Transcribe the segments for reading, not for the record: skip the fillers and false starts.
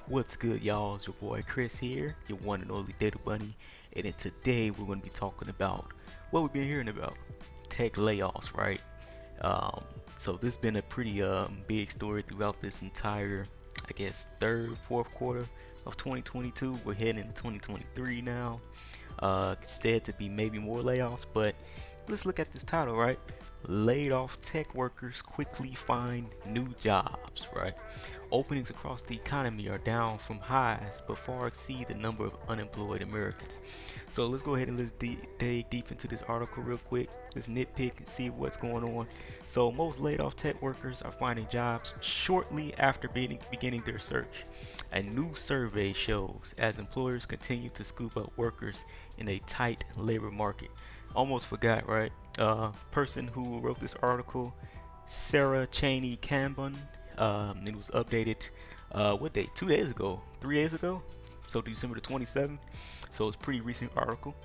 What's good, y'all? It's your boy Chris here, your one and only Data Bunny, and then today we're going to be talking about what we've been hearing about tech layoffs, right? Um, so this has been a pretty big story throughout this entire, I guess, third, fourth quarter of 2022. We're heading into 2023 now. Said to be maybe more layoffs, but let's look at this title, right? Laid off tech workers quickly find new jobs, right? Openings across the economy are down from highs but far exceed the number of unemployed Americans. So let's go ahead and let's dig deep into this article real quick. Let's nitpick and see what's going on. So most laid off tech workers are finding jobs shortly after beginning their search. A new survey shows as employers continue to scoop up workers in a tight labor market. Almost forgot, right? Person who wrote this article, Sarah Cheney Cambon. It was updated, what day? 2 days ago, 3 days ago. So December the 27th. So it's a pretty recent article.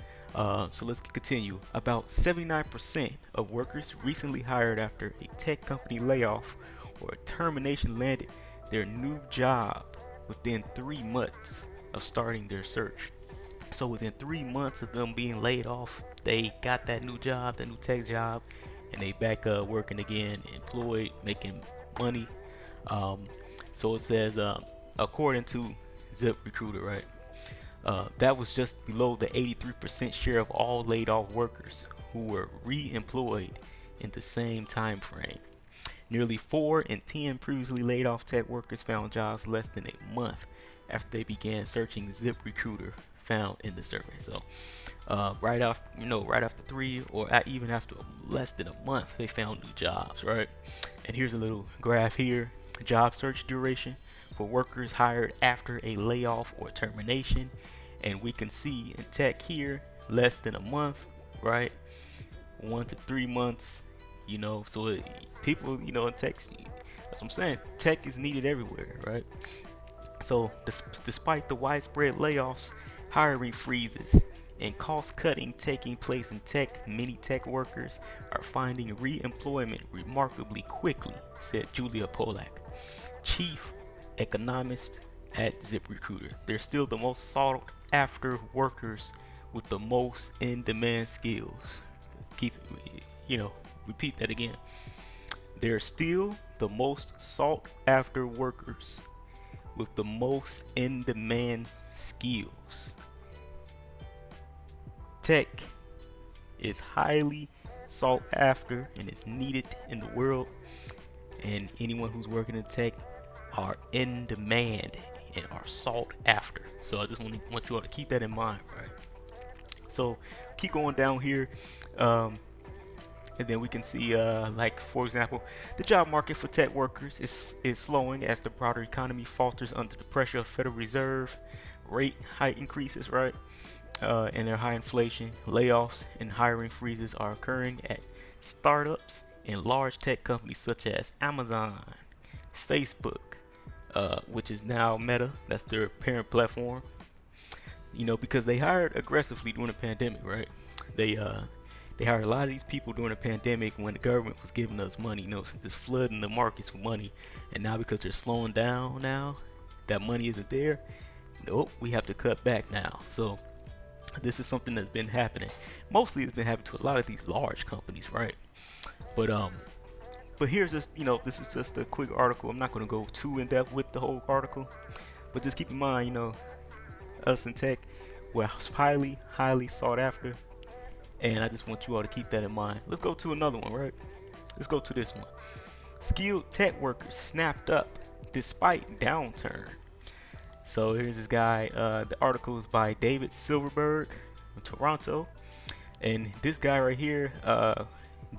So let's continue. About 79% of workers recently hired after a tech company layoff or termination landed their new job within 3 months of starting their search. So within 3 months of them being laid off, they got that new job, that new tech job, and they back working again, employed, making money. Um, so it says, according to ZipRecruiter, right? That was just below the 83% share of all laid off workers who were re-employed in the same time frame. Nearly 4 in 10 previously laid off tech workers found jobs less than a month after they began searching. ZipRecruiter found in the survey. So, right after, right after 3 or even after less than a month, they found new jobs, right? And here's a little graph here: job search duration for workers hired after a layoff or termination, and we can see in tech here less than a month, right? 1 to 3 months. People, in tech, that's what I'm saying. Tech is needed everywhere, right? So, despite the widespread layoffs, hiring freezes, and cost cutting taking place in tech, many tech workers are finding re employment remarkably quickly, said Julia Polak, chief economist at ZipRecruiter. They're still the most sought after workers with the most in demand skills. Keep, repeat that again. They're still the most sought after workers with the most in demand skills. Tech is highly sought after and is needed in the world, and anyone who's working in tech are in demand and are sought after. So I just want you all to keep that in mind, right? So keep going down here. And then we can see, like for example, the job market for tech workers is slowing as the broader economy falters under the pressure of Federal Reserve rate hike increases, right? And their high inflation, layoffs, and hiring freezes are occurring at startups and large tech companies such as Amazon, Facebook, which is now Meta. That's their parent platform. Because they hired aggressively during the pandemic, right? They hired a lot of these people during the pandemic when the government was giving us money, just flooding the markets with money. And now because they're slowing down now, that money isn't there. Nope, we have to cut back now. So this is something that's been happening. Mostly it's been happening to a lot of these large companies, right? But here's just, this is just a quick article. I'm not going to go too in depth with the whole article, but just keep in mind, us in tech, we're highly, highly sought after. And I just want you all to keep that in mind. Let's go to another one, right? Let's go to this one. Skilled tech workers snapped up despite downturn. So here's this guy. The article is by David Silverberg from Toronto. And this guy right here,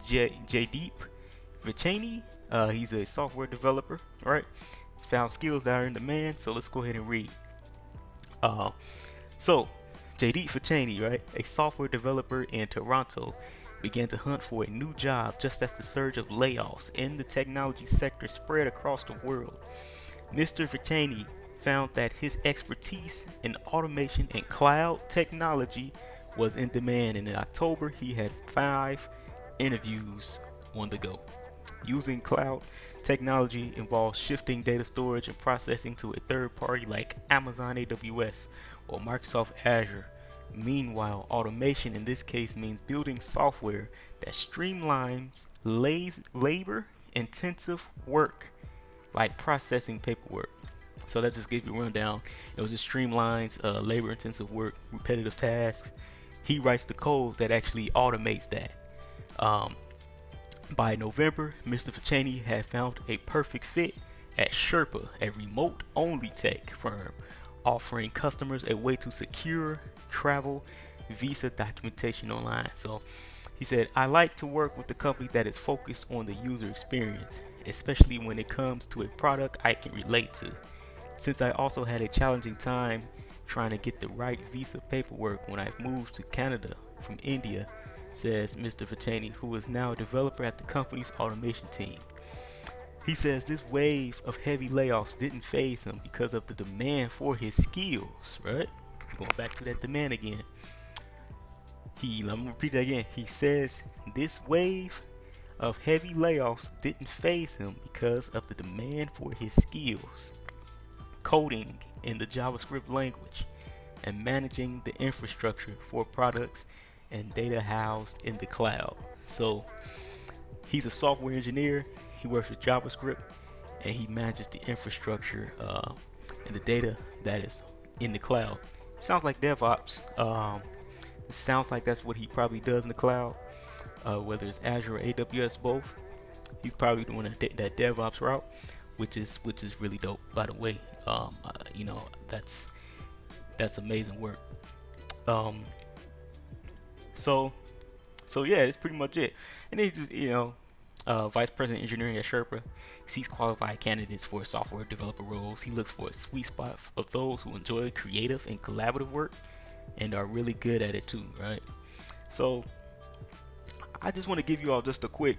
Jaydeep Vicheney, he's a software developer, right? He's found skills that are in demand. So let's go ahead and read. So Jaydeep Vicheney, right, a software developer in Toronto, began to hunt for a new job just as the surge of layoffs in the technology sector spread across the world. Mr. Vicheney found that his expertise in automation and cloud technology was in demand, and in October he had 5 interviews on the go. Using cloud technology involves shifting data storage and processing to a third party like Amazon AWS or Microsoft Azure. Meanwhile, automation in this case means building software that streamlines labor intensive work like processing paperwork. So that just gives you a rundown. It was just streamlines labor intensive work, repetitive tasks. He writes the code that actually automates that. Um, by November, Mr. Ficeni had found a perfect fit at Sherpa, a remote only tech firm offering customers a way to secure travel visa documentation online. So he said, I like to work with a company that is focused on the user experience, especially when it comes to a product I can relate to. Since I also had a challenging time trying to get the right visa paperwork when I moved to Canada from India, says Mr. Ficeni, who is now a developer at the company's automation team. He says this wave of heavy layoffs didn't faze him because of the demand for his skills, right? Going back to that demand again. I'm gonna repeat that again. He says this wave of heavy layoffs didn't faze him because of the demand for his skills. Coding in the JavaScript language and managing the infrastructure for products and data housed in the cloud. So he's a software engineer. He works with JavaScript and he manages the infrastructure and the data that is in the cloud. Sounds like DevOps. It sounds like that's what he probably does in the cloud, whether it's Azure or AWS, both. He's probably doing that DevOps route, which is really dope. By the way, that's amazing work. So yeah, it's pretty much it. And then just, Vice President Engineering at Sherpa seeks qualified candidates for software developer roles. He looks for a sweet spot of those who enjoy creative and collaborative work and are really good at it too, right? So I just want to give you all just a quick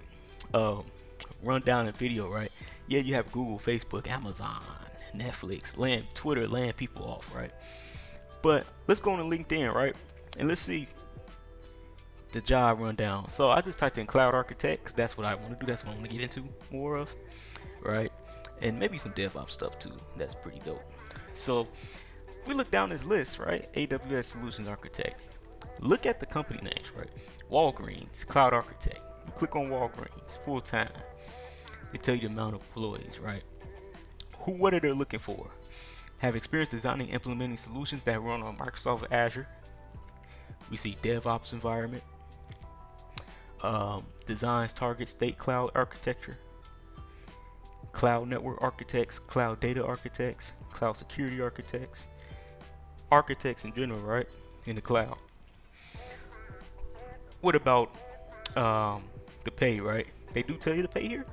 rundown and video, right? Yeah, you have Google, Facebook, Amazon, Netflix, Twitter, laying people off, right? But let's go on to LinkedIn, right? And let's see the job rundown. So I just typed in cloud architect because that's what I want to do. That's what I want to get into more of, right? And maybe some DevOps stuff too. That's pretty dope. So we look down this list, right? AWS Solutions Architect. Look at the company names, right? Walgreens, Cloud Architect. You click on Walgreens, full time. They tell you the amount of employees, right? What are they looking for? Have experience designing and implementing solutions that run on Microsoft Azure. We see DevOps environment. Designs target state cloud architecture. Cloud network architects, cloud data architects, cloud security architects. Architects in general, right? In the cloud. What about the pay, right? They do tell you the pay here.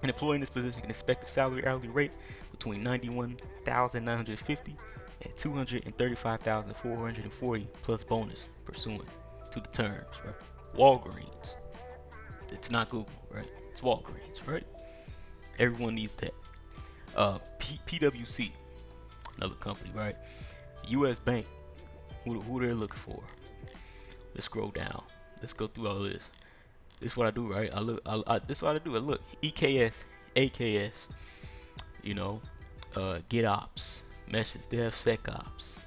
An employee in this position can expect a salary hourly rate between $91,950 and $235,440 plus bonus pursuant to the terms, right? Walgreens. It's not Google, right? It's Walgreens, right? Everyone needs that. PwC, another company, right? US Bank, who they're looking for. Let's scroll down. Let's go through all this. This is what I do, right? This is what I do. I look. EKS, AKS, GitOps, Meshes, DevSecOps,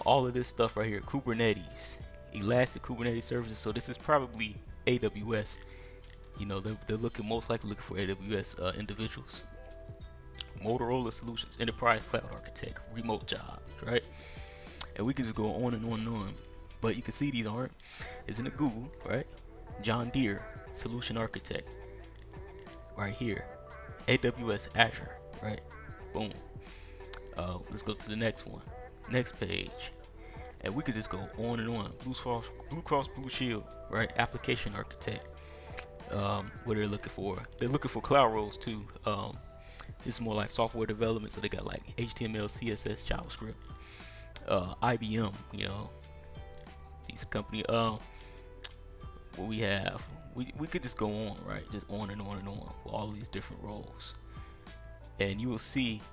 all of this stuff right here. Kubernetes, Elastic Kubernetes services. So this is probably AWS. They're most likely looking for AWS individuals. Motorola Solutions, Enterprise Cloud Architect, remote jobs, right? And we can just go on and on and on. But you can see these aren't. It's in the Google, right? John Deere, Solution Architect, right here. AWS Azure, right? Boom. Let's go to the next one. Next page. And we could just go on and on. Blue Cross Blue Shield, right? Application Architect. What they're looking for. They're looking for cloud roles too. This is more like software development, so they got like HTML, CSS, JavaScript. IBM, these company. What we have, we could just go on, right? Just on and on and on for all these different roles, and you will see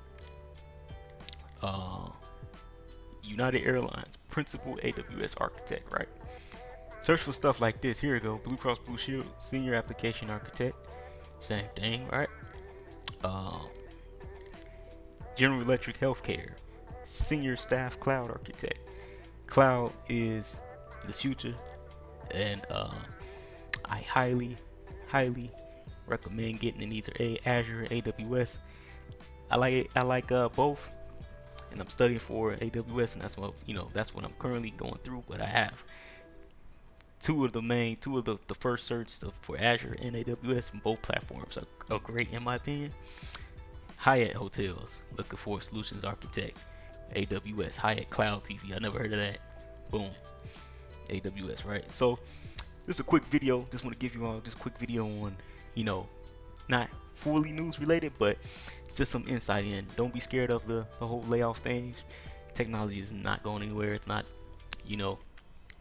United Airlines, Principal AWS Architect, right? Search for stuff like this. Here we go. Blue Cross Blue Shield, Senior Application Architect. same thing, right? Um, General Electric Healthcare, senior staff cloud architect. Cloud is the future, and I highly recommend getting in either Azure or AWS. I like both, and I'm studying for AWS, and that's what I'm currently going through. But I have two of the first certs for Azure and AWS, and both platforms are great in my opinion. Hyatt Hotels, looking for a solutions architect. AWS, Hyatt Cloud TV. I never heard of that. Boom, AWS, right? So just a quick video. Just want to give you all just a quick video on, not fully news related, but just some insight in. Don't be scared of the whole layoff thing. Technology is not going anywhere. It's not, you know.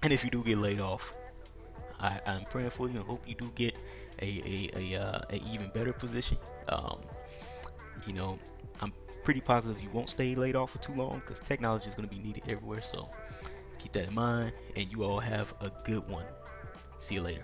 And if you do get laid off, I'm praying for you and hope you do get a even better position. You know, I'm pretty positive you won't stay laid off for too long because technology is going to be needed everywhere. So keep that in mind, and you all have a good one. See you later.